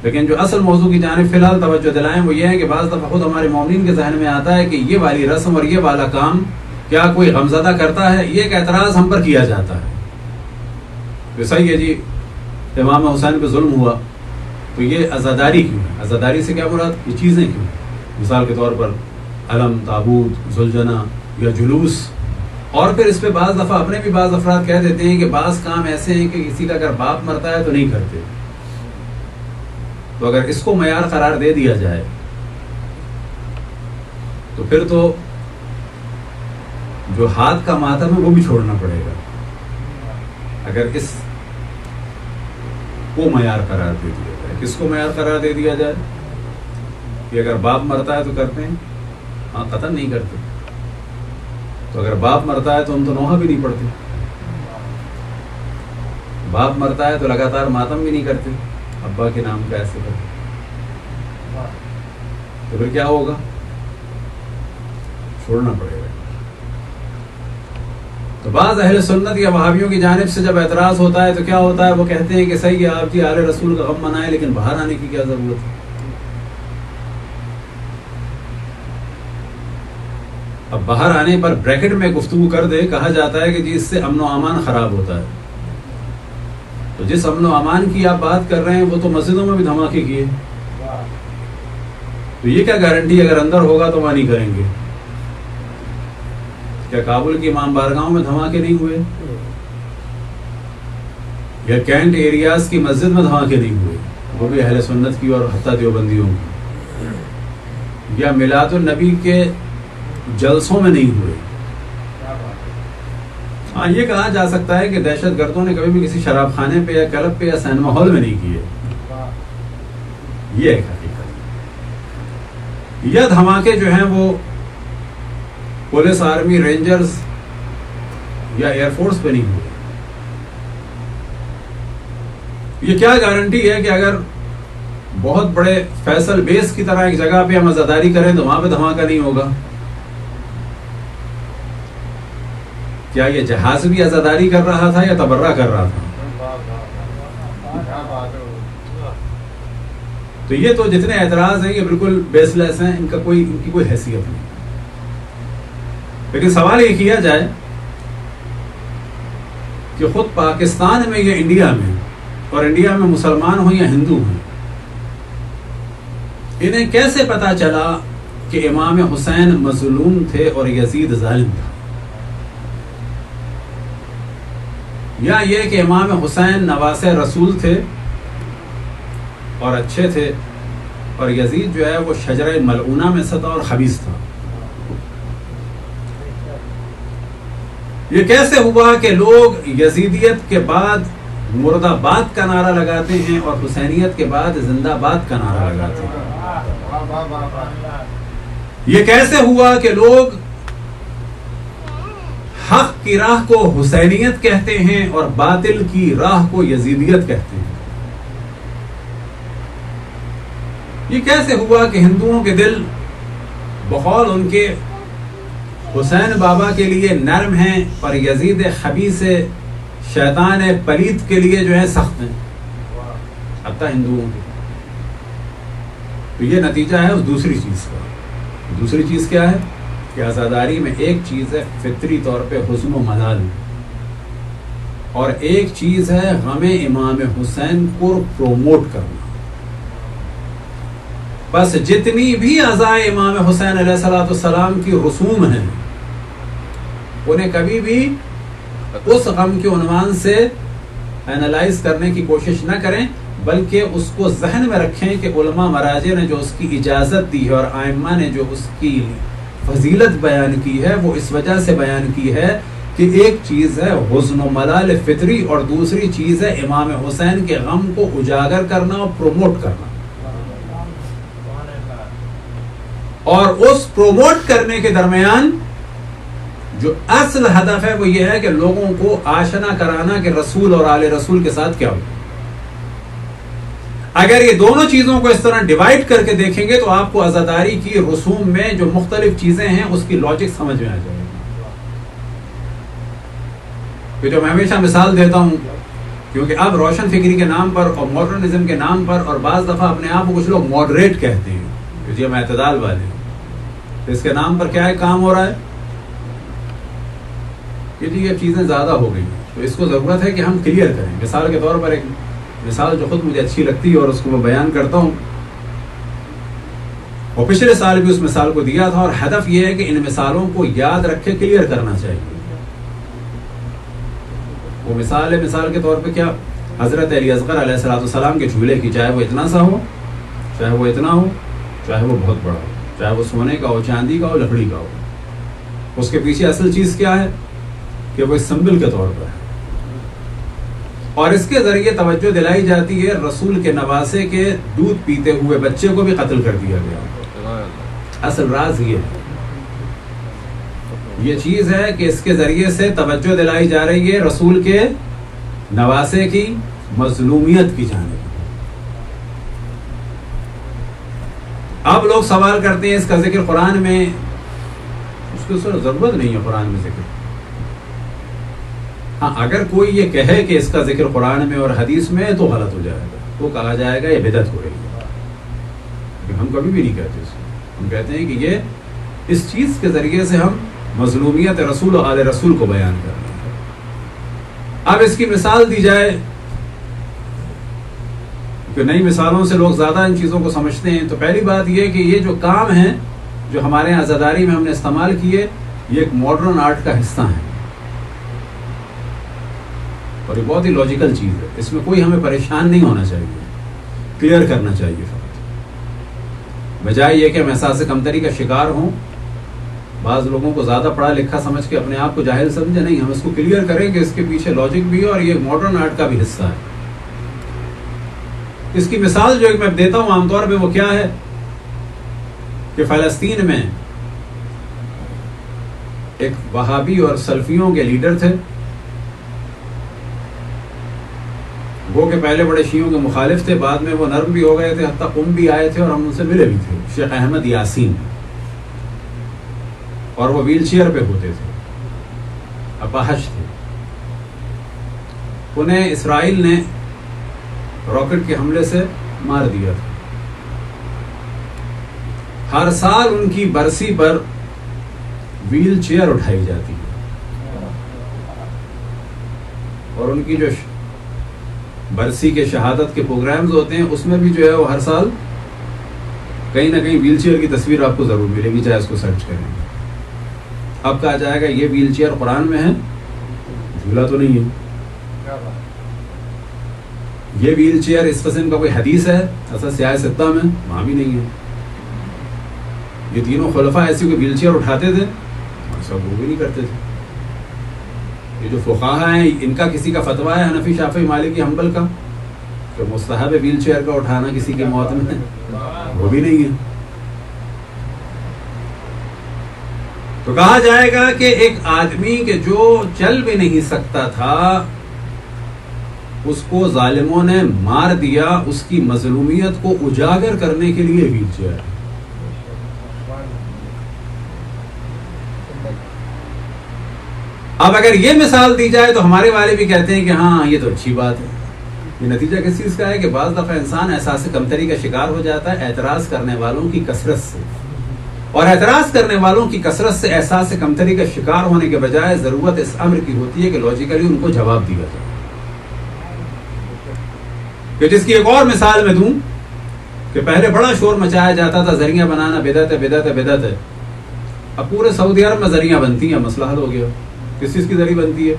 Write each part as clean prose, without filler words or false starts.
لیکن جو اصل موضوع کی جانب فی الحال توجہ دلائیں وہ یہ ہے کہ بعض دفعہ خود ہمارے مومنین کے ذہن میں آتا ہے کہ یہ والی رسم اور یہ والا کام کیا کوئی غمزدہ کرتا ہے، یہ ایک اعتراض ہم پر کیا جاتا ہے کہ صحیح ہے جی امام حسین پہ ظلم ہوا تو یہ عزاداری کیوں ہے؟ عزاداری سے کیا مراد؟ یہ چیزیں کیوں؟ مثال کے طور پر علم، تابوت، زلجنا یا جلوس. اور پھر اس پہ بعض دفعہ اپنے بھی بعض افراد کہہ دیتے ہیں کہ بعض کام ایسے ہیں کہ کسی کا اگر باپ مرتا ہے تو نہیں کرتے. تو اگر اس کو معیار قرار دے دیا جائے تو پھر تو جو ہاتھ کا ماتم ہے وہ بھی چھوڑنا پڑے گا اگر اس کو معیار قرار دے دیا جائے. کس کو معیار قرار دے دیا جائے کہ اگر باپ مرتا ہے تو کرتے ہیں؟ ہاں قطعاً نہیں کرتے. تو اگر باپ مرتا ہے تو ہم تو نوحہ بھی نہیں پڑھتے. باپ مرتا ہے تو لگاتار ماتم بھی نہیں کرتے ابا کے نام کا ایسے کرتے. تو پھر کیا ہوگا؟ چھوڑنا پڑے گا. تو بعض اہل سنت یا وہابیوں کی جانب سے جب اعتراض ہوتا ہے تو کیا ہوتا ہے؟ وہ کہتے ہیں کہ صحیح ہے آپ جی آل رسول کا غم منائیں لیکن باہر آنے کی کیا ضرورت ہے؟ اب باہر آنے پر بریکٹ میں گفتگو کر دے، کہا جاتا ہے کہ جی اس سے امن و امان خراب ہوتا ہے. تو جس امن و امان کی آپ بات کر رہے ہیں وہ تو مسجدوں میں بھی دھماکے کیے. تو یہ کیا گارنٹی اگر اندر ہوگا تو وہاں نہیں کریں گے؟ کیا کابل کی امام بارگاہوں میں دھماکے نہیں ہوئے؟ یا کینٹ ایریاز کی مسجد میں دھماکے نہیں ہوئے؟ وہ بھی اہل سنت کی اور حتیٰ دیوبندیوں کی. یا میلاد النبی کے جلسوں میں نہیں ہوئے. ہاں یہ کہا جا سکتا ہے کہ دہشت گردوں نے کبھی بھی کسی شراب خانے پہ یا کلب پہ یا سینما ہال میں نہیں کیے. یہ ایک حقیقت. یا دھماکے جو ہیں وہ پولیس، آرمی، رینجرز یا ایئر فورس پہ نہیں ہوئے. یہ کیا گارنٹی ہے کہ اگر بہت بڑے فیصل بیس کی طرح ایک جگہ پہ ہم عزاداری کریں تو وہاں پہ دھماکہ نہیں ہوگا؟ کیا یہ جہاز بھی عزاداری کر رہا تھا یا تبرہ کر رہا تھا؟ تو یہ تو جتنے اعتراض ہیں یہ بالکل بیس لیس ہیں، ان کی کوئی حیثیت نہیں. لیکن سوال یہ کیا جائے کہ خود پاکستان میں یا انڈیا میں، اور انڈیا میں مسلمان ہوں یا ہندو ہوں، انہیں کیسے پتا چلا کہ امام حسین مظلوم تھے اور یزید ظالم تھا؟ یا یہ کہ امام حسین نواسہ رسول تھے اور اچھے تھے اور یزید جو ہے وہ شجرہ ملعونہ میں سے تھا اور خبیث تھا؟ یہ کیسے ہوا کہ لوگ یزیدیت کے بعد مرد آباد کا نعرہ لگاتے ہیں اور حسینیت کے بعد زندہ باد کا نعرہ لگاتے ہیں؟ یہ کیسے ہوا کہ لوگ حق کی راہ کو حسینیت کہتے ہیں اور باطل کی راہ کو یزیدیت کہتے ہیں؟ یہ کیسے ہوا کہ ہندوؤں کے دل بقول ان کے حسین بابا کے لیے نرم ہیں اور یزید خبیث شیطان پلید کے لیے جو ہے سخت ہیں، حتیٰ ہندوؤں کے؟ تو یہ نتیجہ ہے اس دوسری چیز کا. دوسری چیز کیا ہے؟ کہ عزاداری میں ایک چیز ہے فطری طور پہ حزن و ملال، اور ایک چیز ہے غم امام حسین کو پروموٹ کرنا. بس جتنی بھی عزائے امام حسین علیہ السلام کی رسوم ہیں انہیں کبھی بھی اس غم کے عنوان سے اینالائز کرنے کی کوشش نہ کریں، بلکہ اس کو ذہن میں رکھیں کہ علماء مراجع نے جو اس کی اجازت دی ہے اور ائمہ نے جو اس کی فضیلت بیان کی ہے وہ اس وجہ سے بیان کی ہے کہ ایک چیز ہے حزن و ملال فطری اور دوسری چیز ہے امام حسین کے غم کو اجاگر کرنا اور پروموٹ کرنا. اور اس پروموٹ کرنے کے درمیان جو اصل ہدف ہے وہ یہ ہے کہ لوگوں کو آشنا کرانا کہ رسول اور آل رسول کے ساتھ کیا ہو. اگر یہ دونوں چیزوں کو اس طرح ڈیوائیڈ کر کے دیکھیں گے تو آپ کو عزاداری کی رسوم میں جو مختلف چیزیں ہیں اس کی لاجک سمجھ میں آ جائے گی. جو میں ہمیشہ مثال دیتا ہوں کیونکہ اب روشن فکری کے نام پر اور ماڈرنزم کے نام پر اور بعض دفعہ اپنے آپ کو کچھ لوگ ماڈریٹ کہتے ہیں کہ جی ہم اعتدال والے ہیں، تو اس کے نام پر کیا ہے کام ہو رہا ہے کہ جی یہ چیزیں زیادہ ہو گئی ہیں. تو اس کو ضرورت ہے کہ ہم کلیئر کریں. مثال کے طور پر ایک مثال جو خود مجھے اچھی لگتی ہے اور اس کو میں بیان کرتا ہوں، اور پچھلے سال بھی اس مثال کو دیا تھا، اور ہدف یہ ہے کہ ان مثالوں کو یاد رکھے کلیئر کرنا چاہیے. وہ مثال ہے، مثال کے طور پہ کیا، حضرت علی اصغر علیہ السلام کے جھولے کی، چاہے وہ اتنا سا ہو، چاہے وہ اتنا ہو، چاہے وہ بہت بڑا ہو، چاہے وہ سونے کا ہو، چاندی کا ہو، لکڑی کا ہو، اس کے پیچھے اصل چیز کیا ہے کہ وہ سمبل کے طور پر ہے. اور اس کے ذریعے توجہ دلائی جاتی ہے رسول کے نواسے کے دودھ پیتے ہوئے بچے کو بھی قتل کر دیا گیا. اصل راز یہ ہے، یہ چیز ہے کہ اس کے ذریعے سے توجہ دلائی جا رہی ہے رسول کے نواسے کی مظلومیت کی جانب. اب لوگ سوال کرتے ہیں اس کا ذکر قرآن میں، اس کی ضرورت نہیں ہے قرآن میں ذکر. ہاں اگر کوئی یہ کہے کہ اس کا ذکر قرآن میں اور حدیث میں تو غلط ہو جائے گا، تو کہا جائے گا یہ بدعت ہو رہی ہے. لیکن ہم کبھی بھی نہیں کہتے اس کو. ہم کہتے ہیں کہ یہ اس چیز کے ذریعے سے ہم مظلومیت رسول و آل رسول کو بیان کر رہے ہیں. اب اس کی مثال دی جائے کہ نئی مثالوں سے لوگ زیادہ ان چیزوں کو سمجھتے ہیں. تو پہلی بات یہ کہ یہ جو کام ہیں جو ہمارے یہاں عزاداری میں ہم نے استعمال کیے، یہ ایک ماڈرن آرٹ کا حصہ ہے، اور یہ بہت ہی لاجیکل چیز ہے. اس میں کوئی ہمیں پریشان نہیں ہونا چاہیے، کلیئر کرنا چاہیے فقط، بجائے یہ کہ ہم احساس کمتری کا شکار ہوں. بعض لوگوں کو زیادہ پڑھا لکھا سمجھ کے اپنے آپ کو جاہل سمجھے، نہیں، ہم اس کو کلیئر کریں کہ اس کے پیچھے لاجک بھی ہے اور یہ ماڈرن آرٹ کا بھی حصہ ہے. اس کی مثال جو ایک میں دیتا ہوں عام طور پہ وہ کیا ہے کہ فلسطین میں ایک وہابی اور سلفیوں کے لیڈر تھے، وہ کہ پہلے بڑے شیعوں کے مخالف تھے، بعد میں وہ نرم بھی ہو گئے تھے، حتیٰ قم بھی آئے تھے اور ہم ان سے ملے بھی تھے. شیخ احمد یاسین، اور وہ ویل چیئر پہ ہوتے تھے، اپاہج تھے. انہیں اسرائیل نے راکٹ کے حملے سے مار دیا تھا. ہر سال ان کی برسی پر ویل چیئر اٹھائی جاتی ہے، اور ان کی جو برسی کے شہادت کے پروگرامز ہوتے ہیں اس میں بھی جو ہے وہ ہر سال کہیں نہ کہیں ویل چیئر کی تصویر آپ کو ضرور ملے گی، چاہے اس کو سرچ کریں. اب کہا جائے گا یہ ویل چیئر قرآن میں ہے، جھولا تو نہیں ہے. یہ ویل چیئر اس قسم کا کوئی حدیث ہے اصل سیاہ ستہ میں، وہاں بھی نہیں ہے. یہ تینوں خلفاء ایسی کوئی ویل چیئر اٹھاتے تھے؟ سب وہ بھی نہیں کرتے تھے. یہ جو فقہاء ہیں ان کا کسی کا فتویٰ ہے حنفی شافعی مالکی حنبل کا کہ مستحب ویل چیئر کا اٹھانا کسی کے موت میں، وہ بھی نہیں ہے. تو کہا جائے گا کہ ایک آدمی کہ جو چل بھی نہیں سکتا تھا اس کو ظالموں نے مار دیا، اس کی مظلومیت کو اجاگر کرنے کے لیے ویل چیئر. اب اگر یہ مثال دی جائے تو ہمارے والے بھی کہتے ہیں کہ ہاں یہ تو اچھی بات ہے. یہ نتیجہ کس چیز کا ہے کہ بعض دفعہ انسان احساس کمتری کا شکار ہو جاتا ہے اعتراض کرنے والوں کی کثرت سے، اور اعتراض کرنے والوں کی کثرت سے احساس کمتری کا شکار ہونے کے بجائے ضرورت اس امر کی ہوتی ہے کہ لاجیکلی ان کو جواب دیا جائے. کہ جس کی ایک اور مثال میں دوں کہ پہلے بڑا شور مچایا جاتا تھا زریاں بنانا بدعت ہے، بدعت ہے، بدعت ہے. اب پورے سعودی عرب میں زریاں بنتی ہیں، مسئلہ حل ہو گیا. کس چیز کی زری بنتی ہے؟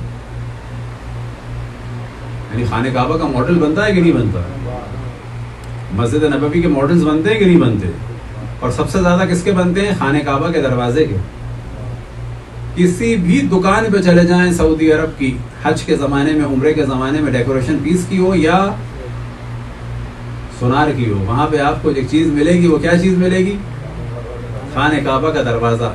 یعنی خانہ کعبہ کا ماڈل بنتا ہے کہ نہیں بنتا؟ مسجد نبوی کے ماڈلز بنتے ہیں کہ نہیں بنتے؟ اور سب سے زیادہ کس کے بنتے ہیں؟ خانہ کعبہ کے دروازے کے. کسی بھی دکان پہ چلے جائیں سعودی عرب کی، حج کے زمانے میں، عمرے کے زمانے میں، ڈیکوریشن پیس کی ہو یا سونار کی ہو، وہاں پہ آپ کو ایک چیز ملے گی. وہ کیا چیز ملے گی؟ خانہ کعبہ کا دروازہ.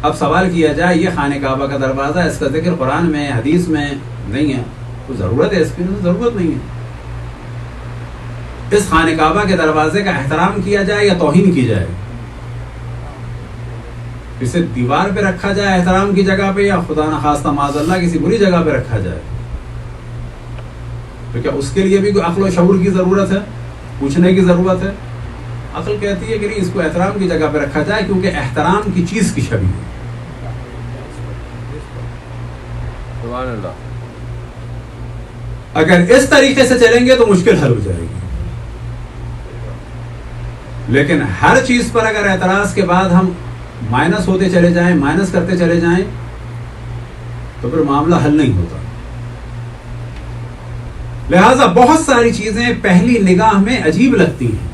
اب سوال کیا جائے یہ خانہ کعبہ کا دروازہ، اس کا ذکر قرآن میں حدیث میں نہیں ہے، تو ضرورت ہے اس کی؟ ضرورت نہیں ہے. اس خانہ کعبہ کے دروازے کا احترام کیا جائے یا توہین کی جائے؟ اسے دیوار پہ رکھا جائے احترام کی جگہ پہ، یا خدا نخواستہ معاذ اللہ کسی بری جگہ پہ رکھا جائے؟ تو کیا اس کے لیے بھی کوئی عقل و شعور کی ضرورت ہے؟ پوچھنے کی ضرورت ہے؟ عقل کہتی ہے کہ نہیں، اس کو احترام کی جگہ پہ رکھا جائے، کیونکہ احترام کی چیز کی شبیہ ہے. سبحان اللہ. اگر اس طریقے سے چلیں گے تو مشکل حل ہو جائے گی. لیکن ہر چیز پر اگر اعتراض کے بعد ہم مائنس ہوتے چلے جائیں، مائنس کرتے چلے جائیں، تو پھر معاملہ حل نہیں ہوتا. لہذا بہت ساری چیزیں پہلی نگاہ میں عجیب لگتی ہیں،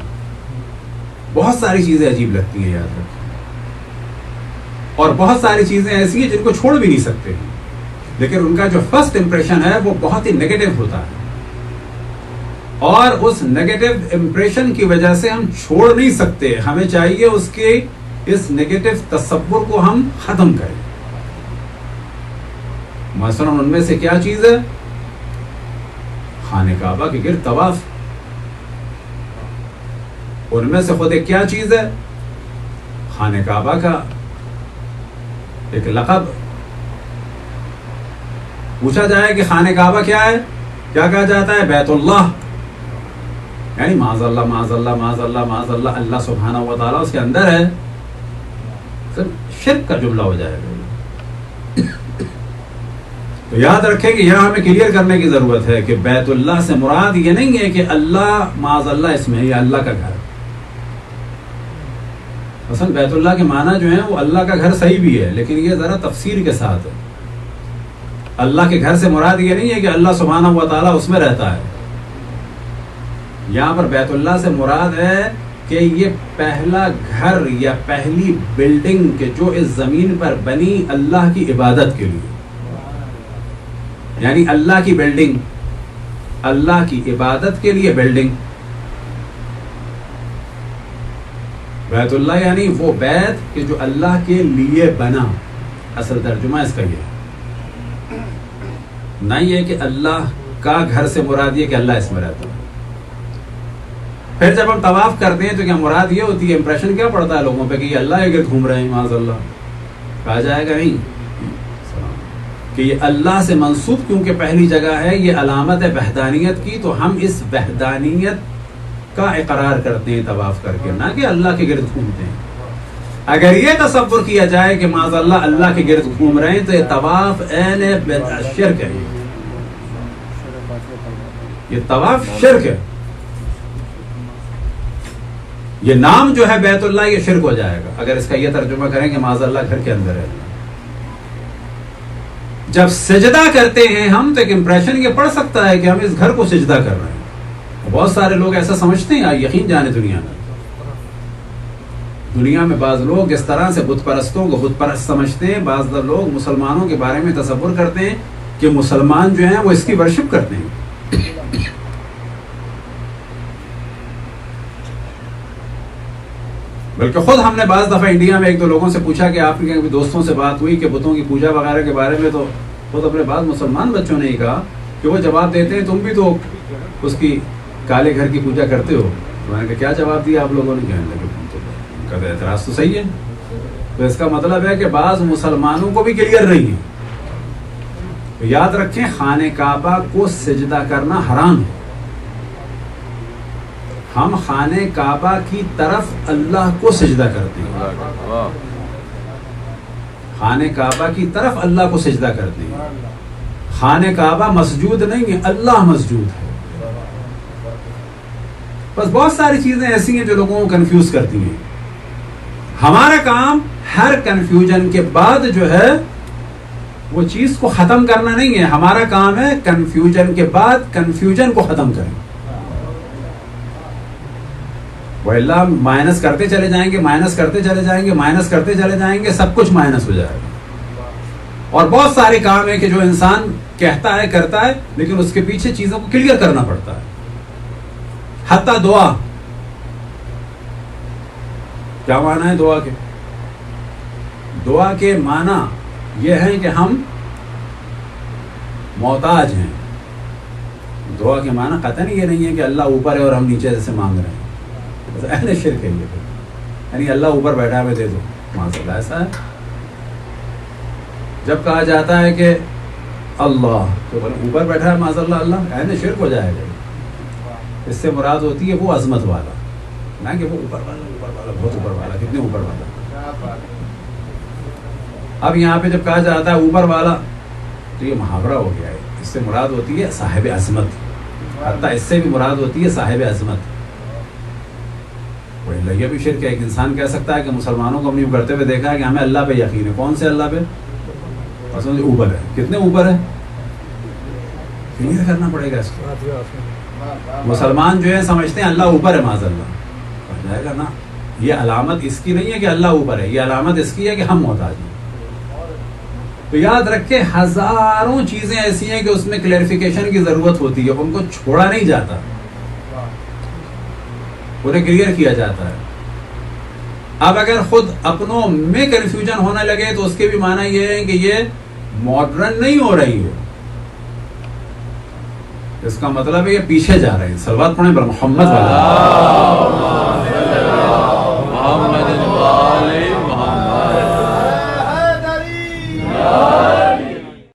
بہت ساری چیزیں عجیب لگتی ہیں، یاد رکھیں. اور بہت ساری چیزیں ایسی ہیں جن کو چھوڑ بھی نہیں سکتے ہیں، لیکن ان کا جو فرسٹ امپریشن ہے وہ بہت ہی نیگیٹو ہوتا ہے، اور اس نیگیٹو امپریشن کی وجہ سے ہم چھوڑ نہیں سکتے. ہمیں چاہیے اس کے اس نیگیٹو تصور کو ہم ختم کریں. مثلا ان میں سے کیا چیز ہے؟ خانہ کعبہ کے گرد طواف. ان میں سے خود ایک کیا چیز ہے؟ خانہ کعبہ کا ایک لقب. پوچھا جائے کہ خانہ کعبہ کیا ہے، کیا کہا جاتا ہے؟ بیت اللہ. یعنی معاذ اللہ معاذ اللہ معاذ اللہ معاذ اللہ، اللہ سبحانہ و تعالیٰ اس کے اندر ہے. شرک کا جملہ ہو جائے گا. تو یاد رکھیں کہ یہاں ہمیں کلیئر کرنے کی ضرورت ہے کہ بیت اللہ سے مراد یہ نہیں ہے کہ اللہ معاذ اللہ اس میں ہے، یہ اللہ کا گھر. اصل بیت اللہ کے معنی جو ہیں وہ اللہ کا گھر صحیح بھی ہے، لیکن یہ ذرا تفسیر کے ساتھ ہے. اللہ کے گھر سے مراد یہ نہیں ہے کہ اللہ سبحانہ و تعالیٰ اس میں رہتا ہے. یہاں پر بیت اللہ سے مراد ہے کہ یہ پہلا گھر یا پہلی بلڈنگ کہ جو اس زمین پر بنی اللہ کی عبادت کے لیے. یعنی اللہ کی بلڈنگ، اللہ کی عبادت کے لیے بلڈنگ. بیت اللہ یعنی وہ بیت کہ جو اللہ کے لیے بنا. اصل ترجمہ اس کا یہ ہے، نہیں ہے کہ اللہ کا گھر سے مراد یہ کہ اللہ اس میں رہتا ہے. پھر جب ہم طواف کرتے ہیں تو کیا مراد یہ ہوتی ہے، امپریشن کیا پڑتا ہے لوگوں پہ کہ یہ اللہ کے گرد گھوم رہے ہیں؟ معاذ اللہ. کہا جائے گا نہیں کہ یہ اللہ سے منسوب، کیونکہ پہلی جگہ ہے یہ علامت ہے وحدانیت کی، تو ہم اس وحدانیت کا اقرار کرتے ہیں طواف کر کے، نہ کہ اللہ کے گرد گھومتے ہیں. اگر یہ تصور کیا جائے کہ معاذ اللہ اللہ کے گرد گھوم رہے ہیں تو یہ طواف عین شرک ہے. یہ طواف شرک ہے. یہ نام جو ہے بیت اللہ یہ شرک ہو جائے گا اگر اس کا یہ ترجمہ کریں کہ معاذ اللہ گھر کے اندر ہے. جب سجدہ کرتے ہیں ہم تو ایک امپریشن یہ پڑ سکتا ہے کہ ہم اس گھر کو سجدہ کر رہے ہیں. بہت سارے لوگ ایسا سمجھتے ہیں، یقین جانے دنیا میں بعض لوگ اس طرح سے بت پرستوں کو بت پرست سمجھتے ہیں. بعض لوگ مسلمانوں کے بارے میں تصور کرتے ہیں کہ مسلمان جو ہیں وہ اس کی ورشپ کرتے ہیں. بلکہ خود ہم نے بعض دفعہ انڈیا میں ایک دو لوگوں سے پوچھا کہ آپ کے دوستوں سے بات ہوئی کہ بتوں کی پوجا وغیرہ کے بارے میں، تو خود اپنے بعض مسلمان بچوں نے ہی کہا کہ وہ جواب دیتے ہیں تم بھی تو اس کی کالے گھر کی پوجا کرتے ہو. میں نے کہا کیا جواب دیا آپ لوگوں نے؟ کہنے لگے ان کا اعتراض تو صحیح ہے. تو اس کا مطلب ہے کہ بعض مسلمانوں کو بھی کلیئر نہیں ہے. تو یاد رکھیں خانہ کعبہ کو سجدہ کرنا حرام ہے. ہم خانہ کعبہ کی طرف اللہ کو سجدہ کرتے ہیں، خانہ کعبہ کی طرف اللہ کو سجدہ کرتے ہیں. خانہ کعبہ مسجود نہیں ہے، اللہ مسجود ہے. بس بہت ساری چیزیں ایسی ہیں جو لوگوں کو کنفیوز کرتی ہیں. ہمارا کام ہر کنفیوژن کے بعد جو ہے وہ چیز کو ختم کرنا نہیں ہے. ہمارا کام ہے کنفیوژن کے بعد کنفیوژن کو ختم کریں. وہ اللہ مائنس کرتے چلے جائیں گے، مائنس کرتے چلے جائیں گے، مائنس کرتے چلے جائیں گے، سب کچھ مائنس ہو جائے گا. اور بہت سارے کام ہے کہ جو انسان کہتا ہے کرتا ہے، لیکن اس کے پیچھے چیزوں کو کلیئر کرنا پڑتا ہے. حتیٰ دعا، کیا معنی ہے دعا کے؟ دعا کے معنی یہ ہے کہ ہم محتاج ہیں. دعا کے معنی قطعاً یہ نہیں ہے کہ اللہ اوپر ہے اور ہم نیچے جیسے مانگ رہے ہیں. اہل شرک ہے یہ، یعنی اللہ اوپر بیٹھا ہے دے دو، ماشاء اللہ ایسا ہے. جب کہا جاتا ہے کہ اللہ تو بولے اوپر بیٹھا ہے معاذ اللہ اللہ عین شرک ہو جائے گا. اس سے مراد ہوتی ہے وہ عظمت والا، نہ کہ وہ اوپر والا بہت اوپر والا. کتنے اوپر والا؟ اب یہاں پہ جب کہا جاتا ہے اوپر والا تو یہ محاورہ ہو گیا ہے. اس سے مراد ہوتی ہے صاحب عظمت، حتیٰ اس سے بھی مراد ہوتی ہے صاحب عظمت. یہ بھی شرک ہے. ایک انسان کہہ سکتا ہے کہ مسلمانوں کو ہم نے کرتے ہوئے دیکھا ہے کہ ہمیں اللہ پہ یقین ہے. کون سے اللہ پہ؟ اوپر ہے. کتنے اوپر ہے؟ کلیئر کرنا پڑے گا اس کو. مسلمان جو ہے سمجھتے ہیں اللہ اوپر ہے، معاذ اللہ ہو جائے گا نا. یہ علامت اس کی نہیں ہے کہ اللہ اوپر ہے، یہ علامت اس کی ہے کہ ہم محتاج ہیں. تو یاد رکھے ہزاروں چیزیں ایسی ہیں کہ اس میں کلیئرفیکیشن کی ضرورت ہوتی ہے، ان کو چھوڑا نہیں جاتا، انہیں کلیئر کیا جاتا ہے. اب اگر خود اپنوں میں کنفیوژن ہونے لگے تو اس کے بھی معنی یہ ہے کہ یہ ماڈرن نہیں ہو رہی ہے. اس کا مطلب ہے یہ پیچھے جا رہے ہیں. صلوات پڑھیں بر محمد والا.